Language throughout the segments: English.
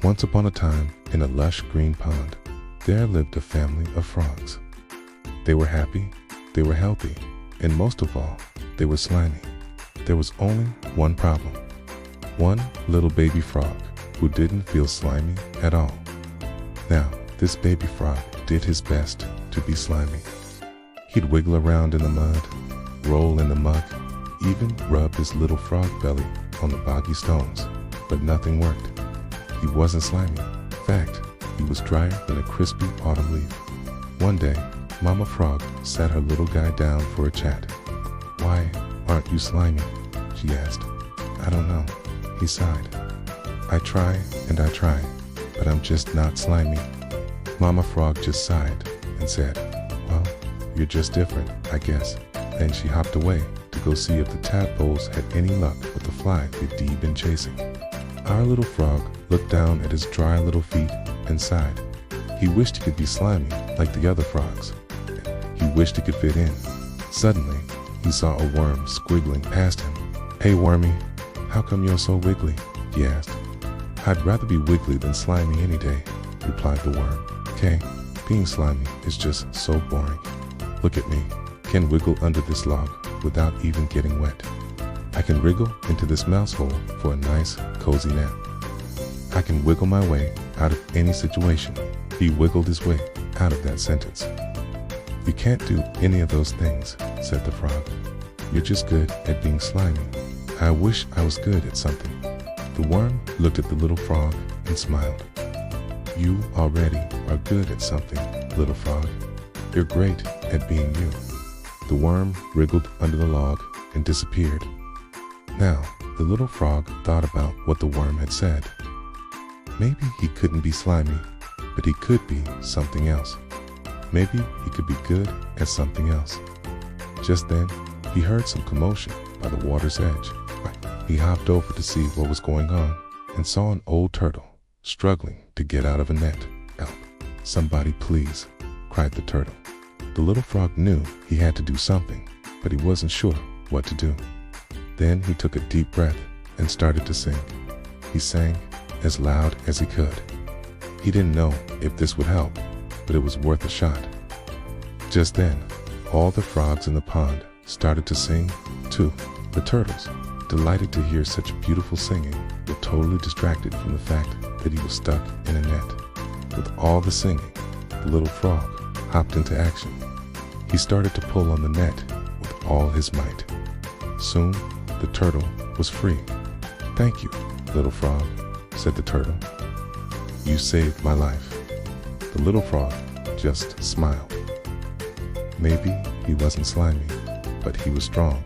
Once upon a time, in a lush green pond, there lived a family of frogs. They were happy, they were healthy, and most of all, they were slimy. There was only one problem. One little baby frog who didn't feel slimy at all. Now, this baby frog did his best to be slimy. He'd wiggle around in the mud, roll in the muck, even rub his little frog belly on the boggy stones, but nothing worked. He wasn't slimy. In fact, he was drier than a crispy autumn leaf. One day, Mama Frog sat her little guy down for a chat. "Why aren't you slimy?" she asked. "I don't know," he sighed. "I try and I try, but I'm just not slimy." Mama Frog just sighed and said, "Well, you're just different, I guess." Then she hopped away to go see if the tadpoles had any luck with the fly they'd been chasing. Our little frog looked down at his dry little feet and sighed. He wished he could be slimy like the other frogs. He wished he could fit in. Suddenly, he saw a worm squiggling past him. "Hey, wormy, how come you're so wiggly?" he asked. "I'd rather be wiggly than slimy any day," replied the worm. "Okay, being slimy is just so boring. Look at me, can wiggle under this log without even getting wet. I can wriggle into this mouse hole for a nice, cozy nap. I can wiggle my way out of any situation." He wiggled his way out of that sentence. "You can't do any of those things," said the frog. "You're just good at being slimy. I wish I was good at something." The worm looked at the little frog and smiled. "You already are good at something, little frog. You're great at being you." The worm wriggled under the log and disappeared. Now, the little frog thought about what the worm had said. Maybe he couldn't be slimy, but he could be something else. Maybe he could be good at something else. Just then, he heard some commotion by the water's edge. He hopped over to see what was going on and saw an old turtle struggling to get out of a net. "Help, somebody please," cried the turtle. The little frog knew he had to do something, but he wasn't sure what to do. Then he took a deep breath and started to sing. He sang as loud as he could. He didn't know if this would help, but it was worth a shot. Just then, all the frogs in the pond started to sing too. The turtles, delighted to hear such beautiful singing, were totally distracted from the fact that he was stuck in a net. With all the singing, the little frog hopped into action. He started to pull on the net with all his might. Soon, the turtle was free. "Thank you, little frog," said the turtle. "You saved my life." The little frog just smiled. Maybe he wasn't slimy, but he was strong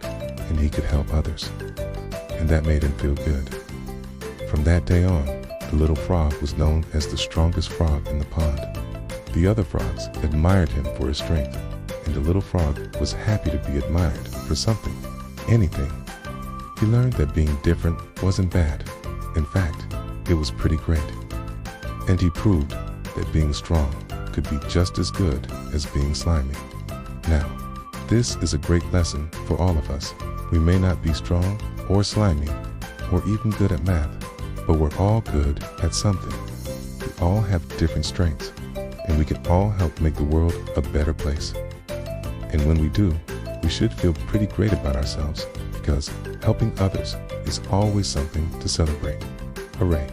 and he could help others. And that made him feel good. From that day on, the little frog was known as the strongest frog in the pond. The other frogs admired him for his strength, and the little frog was happy to be admired for something, anything. He learned that being different wasn't bad. In fact, it was pretty great. And he proved that being strong could be just as good as being slimy. Now, this is a great lesson for all of us. We may not be strong or slimy or even good at math, but we're all good at something. We all have different strengths, and we can all help make the world a better place. And when we do, we should feel pretty great about ourselves, because helping others is always something to celebrate. Hooray!